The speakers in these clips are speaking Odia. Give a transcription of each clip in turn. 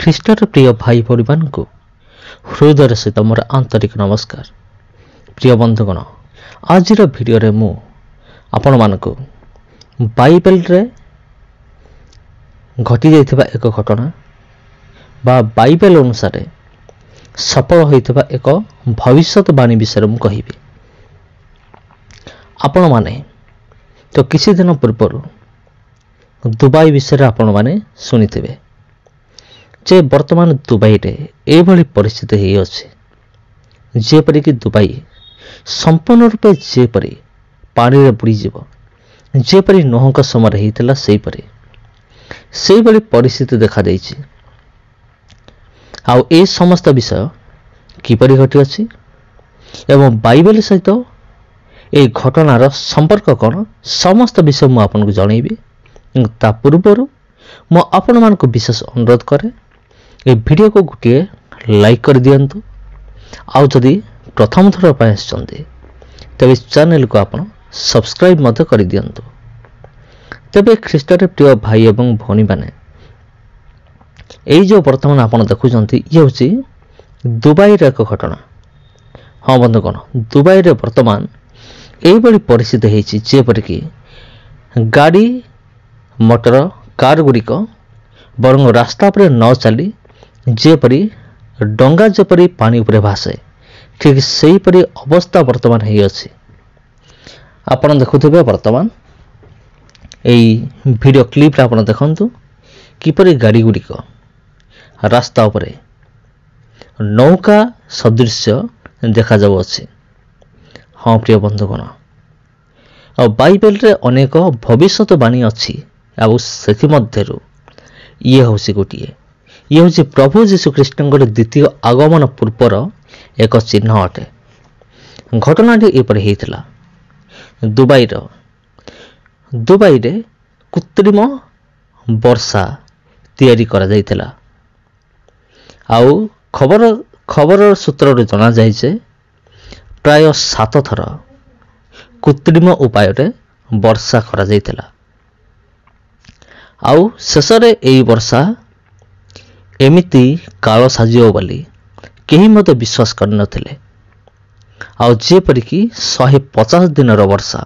ଖ୍ରୀଷ୍ଟର ପ୍ରିୟ ଭାଇ ଭଉଣୀମାନଙ୍କୁ ହୃଦୟର ସହିତ ମୋର ଆନ୍ତରିକ ନମସ୍କାର। ପ୍ରିୟ ବନ୍ଧୁଗଣ, ଆଜିର ଭିଡ଼ିଓରେ ମୁଁ ଆପଣମାନଙ୍କୁ ବାଇବେଲରେ ଘଟିଯାଇଥିବା ଏକ ଘଟଣା ବା ବାଇବେଲ ଅନୁସାରେ ସଫଳ ହୋଇଥିବା ଏକ ଭବିଷ୍ୟତବାଣୀ ବିଷୟରେ ମୁଁ କହିବି। ଆପଣମାନେ ତ କିଛି ଦିନ ପୂର୍ବରୁ ଦୁବାଇ ବିଷୟରେ ଆପଣମାନେ ଶୁଣିଥିବେ ଯେ ବର୍ତ୍ତମାନ ଦୁବାଇରେ ଏଭଳି ପରିସ୍ଥିତି ହୋଇଅଛି ଯେପରିକି ଦୁବାଇ ସମ୍ପୂର୍ଣ୍ଣ ରୂପେ ଯେପରି ପାଣିରେ ବୁଡ଼ିଯିବ, ଯେପରି ନୋହଙ୍କ ସମୟରେ ହୋଇଥିଲା ସେଇଭଳି ପରିସ୍ଥିତି ଦେଖାଦେଇଛି। ଆଉ ଏ ସମସ୍ତ ବିଷୟ କିପରି ଘଟିଅଛି ଏବଂ ବାଇବେଲ ସହିତ ଏହି ଘଟଣାର ସମ୍ପର୍କ କ'ଣ, ସମସ୍ତ ବିଷୟ ମୁଁ ଆପଣଙ୍କୁ ଜଣାଇବି। ତା ପୂର୍ବରୁ ମୁଁ ଆପଣମାନଙ୍କୁ ବିଶେଷ ଅନୁରୋଧ କରେ, ଏ ଭିଡ଼ିଓକୁ ଗୋଟିଏ ଲାଇକ୍ କରିଦିଅନ୍ତୁ। ଆଉ ଯଦି ପ୍ରଥମ ଥର ପାଇଁ ଆସିଛନ୍ତି ତେବେ ଚ୍ୟାନେଲକୁ ଆପଣ ସବସ୍କ୍ରାଇବ୍ ମଧ୍ୟ କରିଦିଅନ୍ତୁ। ତେବେ ଖ୍ରୀଷ୍ଟରେ ପ୍ରିୟ ଭାଇ ଏବଂ ଭଉଣୀମାନେ, ଏଇ ଯେଉଁ ବର୍ତ୍ତମାନ ଆପଣ ଦେଖୁଛନ୍ତି ଇଏ ହେଉଛି ଦୁବାଇର ଏକ ଘଟଣା। ହଁ ବନ୍ଧୁଗଣ, ଦୁବାଇରେ ବର୍ତ୍ତମାନ ଏଇଭଳି ପରିସ୍ଥିତି ହୋଇଛି ଯେପରିକି ଗାଡ଼ି ମଟର କାର୍ ଗୁଡ଼ିକ ବରଂ ରାସ୍ତା ଉପରେ ନ ଚାଲି ଯେପରି ଡଙ୍ଗା ଯେପରି ପାଣି ଉପରେ ଭାସେ, ଠିକ୍ ସେହିପରି ଅବସ୍ଥା ବର୍ତ୍ତମାନ ହୋଇଅଛି। ଆପଣ ଦେଖୁଥିବେ ବର୍ତ୍ତମାନ এই ভিডিও ক্লিপরে ଆପଣ ଦେଖନ୍ତୁ କିପରି ଗାଡ଼ି ଗୁଡ଼ିକ ରାସ୍ତା ଉପରେ ନୌକା ସଦୃଶ୍ୟ ଦେଖାଯାଉଅଛି। ହଁ ପ୍ରିୟ ବନ୍ଧୁଗଣ, ଆଉ ବାଇବେଲରେ ଅନେକ ଭବିଷ୍ୟତବାଣୀ ଅଛି, ଆଉ ସେଥିମଧ୍ୟରୁ ଇଏ ହେଉଛି ଗୋଟିଏ। ଇଏ ହେଉଛି ପ୍ରଭୁ ଯୀଶୁଖ୍ରୀଷ୍ଟଙ୍କର ଦ୍ୱିତୀୟ ଆଗମନ ପୂର୍ବର ଏକ ଚିହ୍ନ ଅଟେ। ଘଟଣାଟି ଏପରି ହୋଇଥିଲା। ଦୁବାଇରେ କୃତ୍ରିମ ବର୍ଷା ତିଆରି କରାଯାଇଥିଲା। ଆଉ ଖବର ସୂତ୍ରରୁ ଜଣାଯାଏ ଯେ ପ୍ରାୟ 7 ଥର କୃତ୍ରିମ ଉପାୟରେ ବର୍ଷା କରାଯାଇଥିଲା। ଆଉ ଶେଷରେ ଏହି ବର୍ଷା ଏମିତି କାଳ ସାଜିବ ବୋଲି କେହି ମଧ୍ୟ ବିଶ୍ୱାସ କରିନଥିଲେ। ଆଉ ଯେପରିକି 150 ଦିନର ବର୍ଷା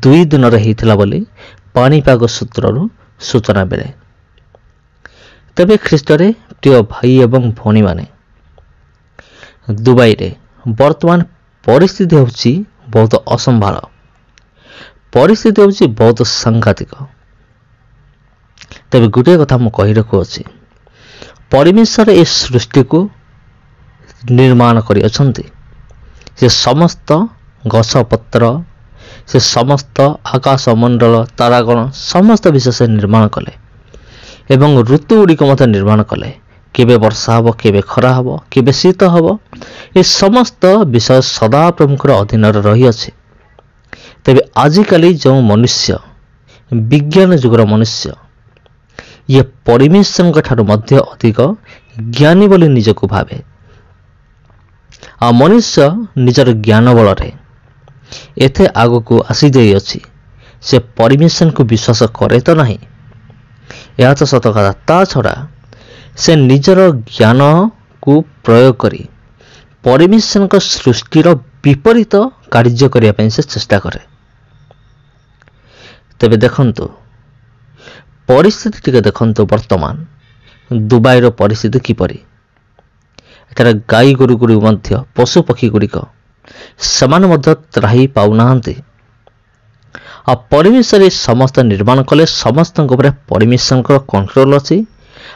2 ଦିନରେ ହୋଇଥିଲା ବୋଲି ପାଣିପାଗ ସୂତ୍ରରୁ ସୂଚନା ମିଳେ। ତେବେ ଖ୍ରୀଷ୍ଟରେ ପ୍ରିୟ ଭାଇ ଏବଂ ଭଉଣୀମାନେ, ଦୁବାଇରେ ବର୍ତ୍ତମାନ ପରିସ୍ଥିତି ହେଉଛି ବହୁତ ଅସମ୍ଭାଳ, ପରିସ୍ଥିତି ହେଉଛି ବହୁତ ସାଂଘାତିକ। ତେବେ ଗୋଟିଏ କଥା ମୁଁ କହି ରଖୁଅଛି, ପରମେଶ୍ୱର ଏ ସୃଷ୍ଟିକୁ ନିର୍ମାଣ କରିଅଛନ୍ତି। ସେ ସମସ୍ତ ଗଛପତ୍ର, ସେ ସମସ୍ତ ଆକାଶମଣ୍ଡଳ, ତାରାଗଣ, ସମସ୍ତ ବିଷୟ ସେ ନିର୍ମାଣ କଲେ ଏବଂ ଋତୁ ଗୁଡ଼ିକ ମଧ୍ୟ ନିର୍ମାଣ କଲେ। କେବେ ବର୍ଷା ହେବ, କେବେ ଖରା ହେବ, କେବେ ଶୀତ ହେବ, ଏ ସମସ୍ତ ବିଷୟ ସଦାପ୍ରଭୁଙ୍କର ଅଧୀନରେ ରହିଅଛି। ତେବେ ଆଜିକାଲି ଯେଉଁ ମନୁଷ୍ୟ, ବିଜ୍ଞାନ ଯୁଗର ମନୁଷ୍ୟ, ଇଏ ପରମେଶ୍ୱରଙ୍କ ଠାରୁ ମଧ୍ୟ ଅଧିକ ଜ୍ଞାନୀ ବୋଲି ନିଜକୁ ଭାବେ। ଆଉ ମନୁଷ୍ୟ ନିଜର ଜ୍ଞାନ ବଳରେ ଏତେ ଆଗକୁ ଆସିଯାଇଅଛି, ସେ ପରମେଶ୍ୱରଙ୍କୁ ବିଶ୍ୱାସ କରେ ତ ନାହିଁ, ଏହା ତ ସତ କଥା। ତା ଛଡ଼ା ସେ ନିଜର ଜ୍ଞାନକୁ ପ୍ରୟୋଗ କରି ପରମେଶ୍ୱରଙ୍କ ସୃଷ୍ଟିର ବିପରୀତ କାର୍ଯ୍ୟ କରିବା ପାଇଁ ସେ ଚେଷ୍ଟା କରେ। ତେବେ ଦେଖନ୍ତୁ, ପରିସ୍ଥିତି ଟିକେ ଦେଖନ୍ତୁ ବର୍ତ୍ତମାନ ଦୁବାଇର ପରିସ୍ଥିତି କିପରି। ଏଠାରେ ଗାଈ ଗୋରୁ ମଧ୍ୟ, ପଶୁ ପକ୍ଷୀ ଗୁଡ଼ିକ ସେମାନେ ମଧ୍ୟ ତ୍ରାହି ପାଉନାହାନ୍ତି। ଆଉ ପରମେଶ୍ୱର ସମସ୍ତ ନିର୍ମାଣ କଲେ, ସମସ୍ତଙ୍କ ଉପରେ ପରମେଶ୍ୱରଙ୍କର କଣ୍ଟ୍ରୋଲ ଅଛି।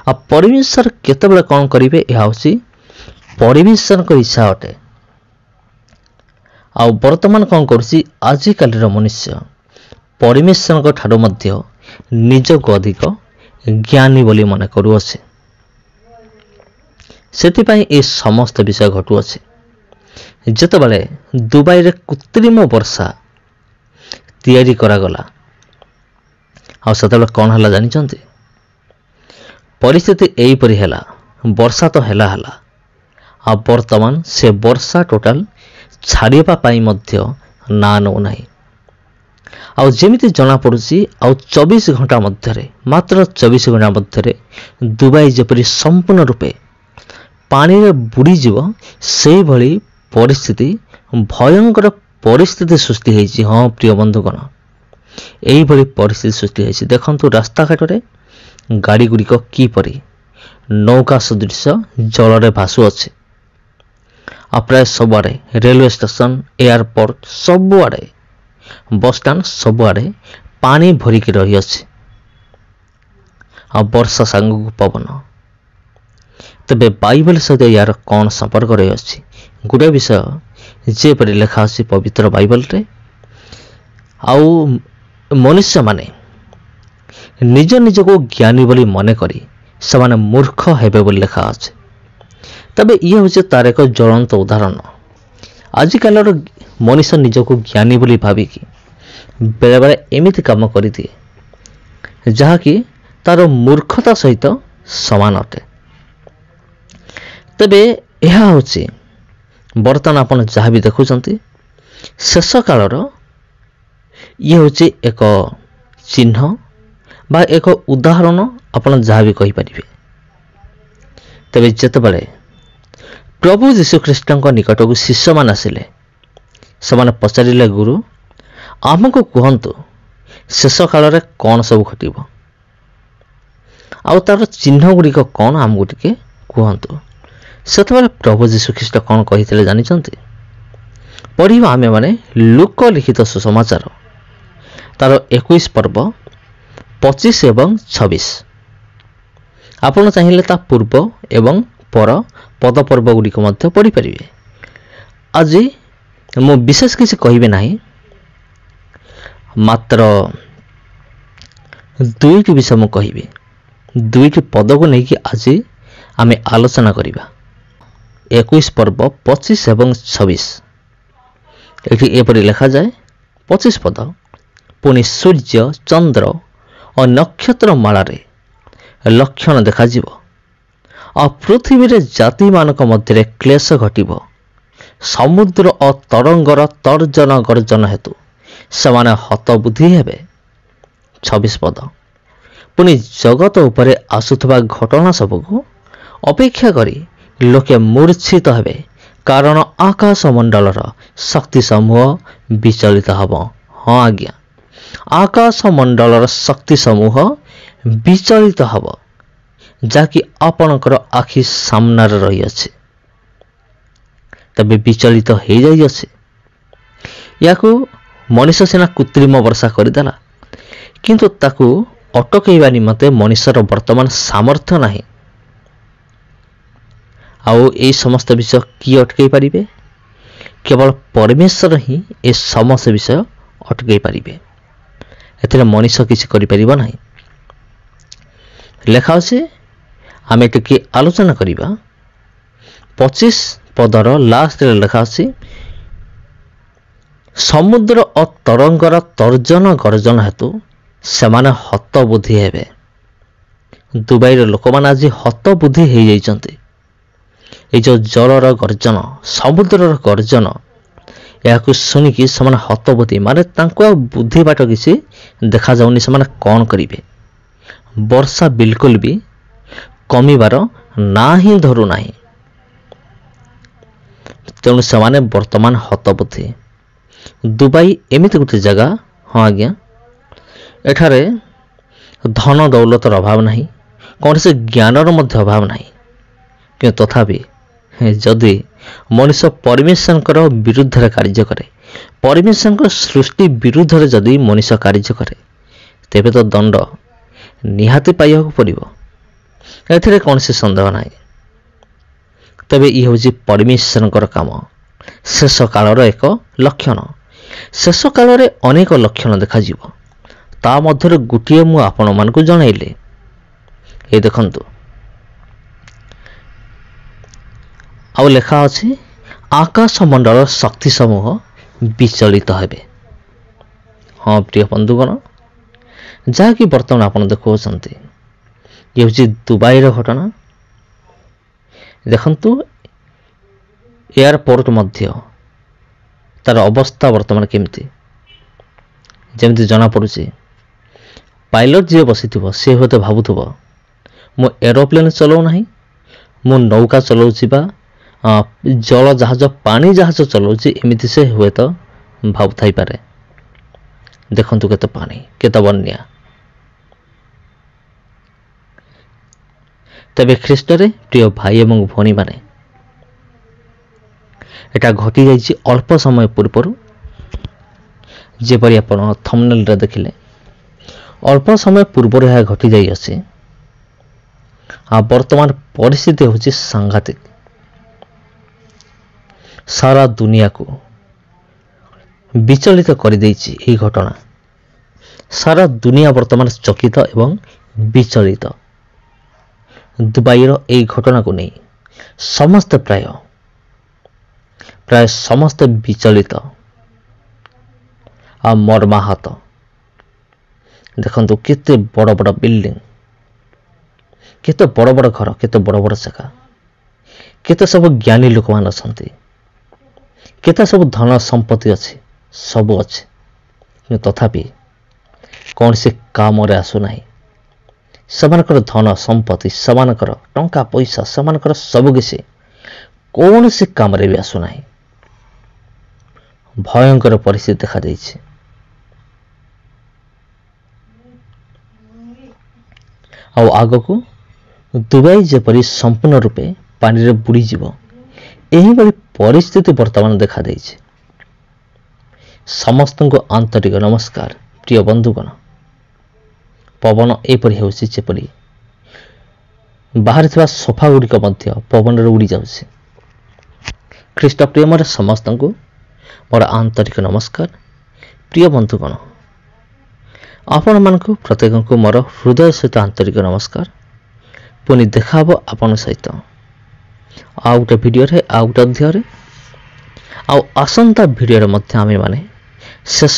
ଆଉ ପରମେଶ୍ୱର କେତେବେଳେ କ'ଣ କରିବେ, ଏହା ହେଉଛି ପରମେଶ୍ୱରଙ୍କ ଇଚ୍ଛା ଅଟେ। ଆଉ ବର୍ତ୍ତମାନ କ'ଣ କରୁଛି, ଆଜିକାଲିର ମନୁଷ୍ୟ ପରମେଶ୍ୱରଙ୍କ ଠାରୁ ମଧ୍ୟ ନିଜକୁ ଅଧିକ ଜ୍ଞାନୀ ବୋଲି ମନେ କରୁଅଛି। ସେଥିପାଇଁ ଏ ସମସ୍ତ ବିଷୟ ଘଟୁଅଛି। ଯେତେବେଳେ ଦୁବାଇରେ କୃତ୍ରିମ ବର୍ଷା ତିଆରି କରାଗଲା, ଆଉ ସେତେବେଳେ କ'ଣ ହେଲା ଜାଣିଛନ୍ତି? ପରିସ୍ଥିତି ଏଇପରି ହେଲା, ବର୍ଷା ତ ହେଲା, ଆଉ ବର୍ତ୍ତମାନ ସେ ବର୍ଷା ଟୋଟାଲ ଛାଡ଼ିବା ପାଇଁ ମଧ୍ୟ ନାଁ ନେଉନାହିଁ। ଆଉ ଯେମିତି ଜଣାପଡ଼ୁଛି ଆଉ 24 ଘଣ୍ଟା ମଧ୍ୟରେ, ମାତ୍ର 24 ଘଣ୍ଟା ମଧ୍ୟରେ ଦୁବାଇ ଯେପରି ସମ୍ପୂର୍ଣ୍ଣ ରୂପେ ପାଣିରେ ବୁଡ଼ିଯିବ, ସେଇଭଳି ପରିସ୍ଥିତି, ଭୟଙ୍କର ପରିସ୍ଥିତି ସୃଷ୍ଟି ହୋଇଛି। ହଁ ପ୍ରିୟ ବନ୍ଧୁଗଣ, ଏଇଭଳି ପରିସ୍ଥିତି ସୃଷ୍ଟି ହୋଇଛି। ଦେଖନ୍ତୁ ରାସ୍ତାଘାଟରେ ଗାଡ଼ିଗୁଡ଼ିକ କିପରି ନୌକା ସଦୃଶ ଜଳରେ ଭାସୁଅଛି। ଆଉ ପ୍ରାୟ ସବୁଆଡ଼େ ରେଲୱେ ଷ୍ଟେସନ, ଏୟାରପୋର୍ଟ, ସବୁଆଡ଼େ ବସଷ୍ଟାଣ୍ଡ, ସବୁଆଡ଼େ ପାଣି ଭରିକି ରହିଅଛି। ଆଉ ବର୍ଷା ସାଙ୍ଗକୁ ପବନ। ତେବେ ବାଇବେଲ ସହିତ ଏହାର କ'ଣ ସମ୍ପର୍କ ରହିଅଛି? ଗୋଟିଏ ବିଷୟ ଯେପରି ଲେଖା ଅଛି ପବିତ୍ର ବାଇବେଲରେ, ଆଉ ମନୁଷ୍ୟମାନେ ନିଜ ନିଜକୁ ଜ୍ଞାନୀ ବୋଲି ମନେ କରି ସେମାନେ ମୂର୍ଖ ହେବେ ବୋଲି ଲେଖା ଅଛି। ତେବେ ଇଏ ହେଉଛି ତାର ଏକ ଜ୍ୱଳନ୍ତ ଉଦାହରଣ। ଆଜିକାଲିର ମଣିଷ ନିଜକୁ ଜ୍ଞାନୀ ବୋଲି ଭାବିକି ବେଳେବେଳେ ଏମିତି କାମ କରିଦିଏ ଯାହାକି ତାର ମୂର୍ଖତା ସହିତ ସମାନ ଅଟେ। ତେବେ ଏହା ହେଉଛି ବର୍ତ୍ତମାନ ଆପଣ ଯାହା ବି ଦେଖୁଛନ୍ତି, ଶେଷ କାଳର ଇଏ ହେଉଛି ଏକ ଚିହ୍ନ ବା ଏକ ଉଦାହରଣ, ଆପଣ ଯାହା ବି କହିପାରିବେ। ତେବେ ଯେତେବେଳେ ପ୍ରଭୁ ଯୀଶୁଖ୍ରୀଷ୍ଟଙ୍କ ନିକଟକୁ ଶିଷ୍ୟମାନେ ଆସିଲେ, ସେମାନେ ପଚାରିଲେ, ଗୁରୁ, ଆମକୁ କୁହନ୍ତୁ ଶେଷ କାଳରେ କ'ଣ ସବୁ ଘଟିବ, ଆଉ ତାର ଚିହ୍ନ ଗୁଡ଼ିକ କ'ଣ ଆମକୁ ଟିକେ କୁହନ୍ତୁ। ସେତେବେଳେ ପ୍ରଭୁ ଯୀଶୁଖ୍ରୀଷ୍ଟ କ'ଣ କହିଥିଲେ ଜାଣିଛନ୍ତି? ପଢ଼ିବା ଆମେମାନେ ଲୁକ ଲିଖିତ ସୁସମାଚାର ତାର 21 ପର୍ବ 25 ଏବଂ 26। ଆପଣ ଚାହିଁଲେ ତା ପୂର୍ବ ଏବଂ ପର ପଦପର୍ବ ଗୁଡ଼ିକ ମଧ୍ୟ ପଢ଼ିପାରିବେ। ଆଜି ମୁଁ ବିଶେଷ କିଛି କହିବି ନାହିଁ, ମାତ୍ର ଦୁଇଟି ବିଷୟ ମୁଁ କହିବି। ଦୁଇଟି ପଦକୁ ନେଇକି ଆଜି ଆମେ ଆଲୋଚନା କରିବା। 21 ପର୍ବ 25 ଏବଂ 26। ଏଠି ଏପରି ଲେଖାଯାଏ, 25 ପଦ, ପୁଣି ସୂର୍ଯ୍ୟ, ଚନ୍ଦ୍ର ଓ ନକ୍ଷତ୍ର ମାଳାରେ ଲକ୍ଷଣ ଦେଖାଯିବ, ଆଉ ପୃଥିବୀରେ ଜାତିମାନଙ୍କ ମଧ୍ୟରେ କ୍ଲେଶ ଘଟିବ। ସମୁଦ୍ର ଓ ତରଙ୍ଗର ତର୍ଜନ ଗର୍ଜନ ହେତୁ ସେମାନେ ହତବୁଦ୍ଧି ହେବେ। 26 ପଦ, ପୁଣି ଜଗତ ଉପରେ ଆସୁଥିବା ଘଟଣା ସବୁକୁ ଅପେକ୍ଷା କରି ଲୋକେ ମୂର୍ଚ୍ଛିତ ହେବେ, କାରଣ ଆକାଶ ମଣ୍ଡଳର ଶକ୍ତି ସମୂହ ବିଚଳିତ ହେବ। ହଁ ଆଜ୍ଞା, ଆକାଶ ମଣ୍ଡଳର ଶକ୍ତି ସମୂହ ବିଚଳିତ ହେବ, ଯାହାକି ଆପଣଙ୍କର ଆଖି ସାମ୍ନାରେ ରହିଅଛି। ତେବେ ବିଚଳିତ ହୋଇଯାଇଅଛି। ଏହାକୁ ମଣିଷ ସିନା କୃତ୍ରିମ ବର୍ଷା କରିଦେଲା, କିନ୍ତୁ ତାକୁ ଅଟକାଇବା ନିମନ୍ତେ ମଣିଷର ବର୍ତ୍ତମାନ ସାମର୍ଥ୍ୟ ନାହିଁ। ଆଉ ଏହି ସମସ୍ତ ବିଷୟ କିଏ ଅଟକାଇ ପାରିବେ? କେବଳ ପରମେଶ୍ୱର ହିଁ ଏ ସମସ୍ତ ବିଷୟ ଅଟକାଇ ପାରିବେ। ଏଥିରେ ମଣିଷ କିଛି କରିପାରିବ ନାହିଁ। ଲେଖା ଅଛି, ଆମେ ଟିକେ ଆଲୋଚନା କରିବା। 25 ପଦର ଲାଷ୍ଟରେ ଲେଖା ଅଛି, ସମୁଦ୍ର ଓ ତରଙ୍ଗର ତର୍ଜନ ଗର୍ଜନ ହେତୁ ସେମାନେ ହତବୁଦ୍ଧି ହେବେ। ଦୁବାଇର ଲୋକମାନେ ଆଜି ହତବୁଦ୍ଧି ହୋଇଯାଇଛନ୍ତି। এই ଯେଉଁ ଜଳର ଗର୍ଜନ, ସମୁଦ୍ରର ଗର୍ଜନ, ଏହାକୁ ଶୁଣିକି ସେମାନେ ହତବୁଦ୍ଧି, ମାନେ ତାଙ୍କୁ ଆଉ ବୁଦ୍ଧି ବାଟ କିଛି ଦେଖାଯାଉନି। ସେମାନେ କ'ଣ କରିବେ? ବର୍ଷା ବିଲକୁଲ ବି କମିବାର ନାଁ ହିଁ ଧରୁନାହିଁ। ତେଣୁ ସେମାନେ ବର୍ତ୍ତମାନ ହତବୁଦ୍ଧି। ଦୁବାଇ ଏମିତି ଗୋଟେ ଜାଗା, ହଁ ଆଜ୍ଞା, ଏଠାରେ ଧନ ଦୌଲତର ଅଭାବ ନାହିଁ, କୌଣସି ଜ୍ଞାନର ମଧ୍ୟ ଅଭାବ ନାହିଁ। କିନ୍ତୁ ତଥାପି ଯଦି ମଣିଷ ପରମେଶ୍ୱରଙ୍କର ବିରୁଦ୍ଧରେ କାର୍ଯ୍ୟ କରେ, ପରମେଶ୍ୱରଙ୍କ ସୃଷ୍ଟି ବିରୁଦ୍ଧରେ ଯଦି ମଣିଷ କାର୍ଯ୍ୟ କରେ, ତେବେ ତ ଦଣ୍ଡ ନିହାତି ପାଇବାକୁ ପଡ଼ିବ। ଏଥିରେ କୌଣସି ସନ୍ଦେହ ନାହିଁ। ତେବେ ଇଏ ହେଉଛି ପରମେଶ୍ୱରଙ୍କର କାମ, ଶେଷ କାଳର ଏକ ଲକ୍ଷଣ। ଶେଷ କାଳରେ ଅନେକ ଲକ୍ଷଣ ଦେଖାଯିବ, ତା ମଧ୍ୟରୁ ଗୋଟିଏ ମୁଁ ଆପଣମାନଙ୍କୁ ଜଣାଇଲି। ଏ ଦେଖନ୍ତୁ, ଆଉ ଲେଖା ଅଛି, ଆକାଶ ମଣ୍ଡଳର ଶକ୍ତି ସମୂହ ବିଚଳିତ ହେବେ। ହଁ ପ୍ରିୟ ବନ୍ଧୁଗଣ, ଯାହାକି ବର୍ତ୍ତମାନ ଆପଣ ଦେଖୁଅଛନ୍ତି, ଇଏ ହେଉଛି ଦୁବାଇର ଘଟଣା। ଦେଖନ୍ତୁ, ଏୟାରପୋର୍ଟ ମଧ୍ୟ ତାର ଅବସ୍ଥା ବର୍ତ୍ତମାନ କେମିତି। ଯେମିତି ଜଣାପଡ଼ୁଛି ପାଇଲଟ ଯିଏ ବସିଥିବ ସେ ହୁଏତ ଭାବୁଥିବ ମୁଁ ଏରୋପ୍ଲେନ୍ ଚଲାଉ ନାହିଁ, ମୁଁ ନୌକା ଚଲାଉଛି ବା ଜଳ ଜାହାଜ ପାଣି ଜାହାଜ ଚଲାଉଛି, ଏମିତି ସେ ହୁଏତ ଭାବୁଥାଇପାରେ। ଦେଖନ୍ତୁ କେତେ ପାଣି, କେତେ ବନ୍ୟା। ତେବେ ଖ୍ରୀଷ୍ଟରେ ପ୍ରିୟ ଭାଇ ଏବଂ ଭଉଣୀମାନେ, ଏଟା ଘଟିଯାଇଛି ଅଳ୍ପ ସମୟ ପୂର୍ବରୁ। ଯେପରି ଆପଣ ଥମ୍ବନେଲରେ ଦେଖିଲେ, ଅଳ୍ପ ସମୟ ପୂର୍ବରୁ ଏହା ଘଟିଯାଇଅଛି। ଆଉ ବର୍ତ୍ତମାନ ପରିସ୍ଥିତି ହେଉଛି ସାଂଘାତିକ। ସାରା ଦୁନିଆକୁ ବିଚଳିତ କରିଦେଇଛି ଏହି ଘଟଣା। ସାରା ଦୁନିଆ ବର୍ତ୍ତମାନ ଚକିତ ଏବଂ ବିଚଳିତ। ଦୁବାଇର ଏହି ଘଟଣାକୁ ନେଇ ସମସ୍ତେ ପ୍ରାୟ ସମସ୍ତେ ବିଚଳିତ ଆଉ ମର୍ମାହତ। ଦେଖନ୍ତୁ କେତେ ବଡ଼ ବଡ଼ ବିଲ୍ଡିଂ, କେତେ ବଡ଼ ବଡ଼ ଘର, କେତେ ବଡ଼ ବଡ଼ ଜାଗା, କେତେ ସବୁ ଜ୍ଞାନୀ ଲୋକମାନେ ଅଛନ୍ତି, କେତେ ସବୁ ଧନ ସମ୍ପତ୍ତି ଅଛି, ସବୁ ଅଛି, କିନ୍ତୁ ତଥାପି କୌଣସି କାମରେ ଆସୁନାହିଁ। ସେମାନଙ୍କର ଧନ ସମ୍ପତ୍ତି, ସେମାନଙ୍କର ଟଙ୍କା ପଇସା, ସେମାନଙ୍କର ସବୁକିଛି କୌଣସି କାମରେ ବି ଆସୁନାହିଁ। ଭୟଙ୍କର ପରିସ୍ଥିତି ଦେଖାଯାଇଛି। ଆଉ ଆଗକୁ ଦୁବାଇ ଯେପରି ସମ୍ପୂର୍ଣ୍ଣ ରୂପେ ପାଣିରେ ବୁଡ଼ିଯିବ, ଏହିଭଳି ପରିସ୍ଥିତି ବର୍ତ୍ତମାନ ଦେଖାଦେଇଛି। ସମସ୍ତଙ୍କୁ ଆନ୍ତରିକ ନମସ୍କାର। ପ୍ରିୟ ବନ୍ଧୁଗଣ, ପବନ ଏପରି ହେଉଛି ଯେପରି ବାହାରେ ଥିବା ସୋଫା ଗୁଡ଼ିକ ମଧ୍ୟ ପବନରେ ଉଡ଼ି ଯାଉଛି। ଖ୍ରୀଷ୍ଟ ପ୍ରେମରେ ସମସ୍ତଙ୍କୁ ମୋର ଆନ୍ତରିକ ନମସ୍କାର। ପ୍ରିୟ ବନ୍ଧୁଗଣ, ଆପଣମାନଙ୍କୁ ପ୍ରତ୍ୟେକଙ୍କୁ ମୋର ହୃଦୟ ସହିତ ଆନ୍ତରିକ ନମସ୍କାର। ପୁଣି ଦେଖାହବ ଆପଣଙ୍କ ସହିତ ଆଉ ଗୋଟେ ଭିଡ଼ିଓରେ, ଆଉ ଗୋଟେ ଅଧ୍ୟାୟରେ। ଆଉ ଆସନ୍ତା ଭିଡ଼ିଓରେ ମଧ୍ୟ ଆମେମାନେ ଶେଷ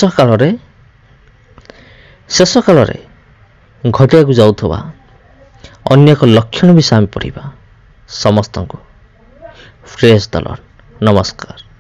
କାଳରେ ଘଟିବାକୁ ଯାଉଥିବା ଅନ୍ୟ ଏକ ଲକ୍ଷଣ ବିଷୟ ଆମେ ପଢ଼ିବା। ସମସ୍ତଙ୍କୁ ପ୍ରେଜ୍ ଦ ଲର୍ଡ। ନମସ୍କାର।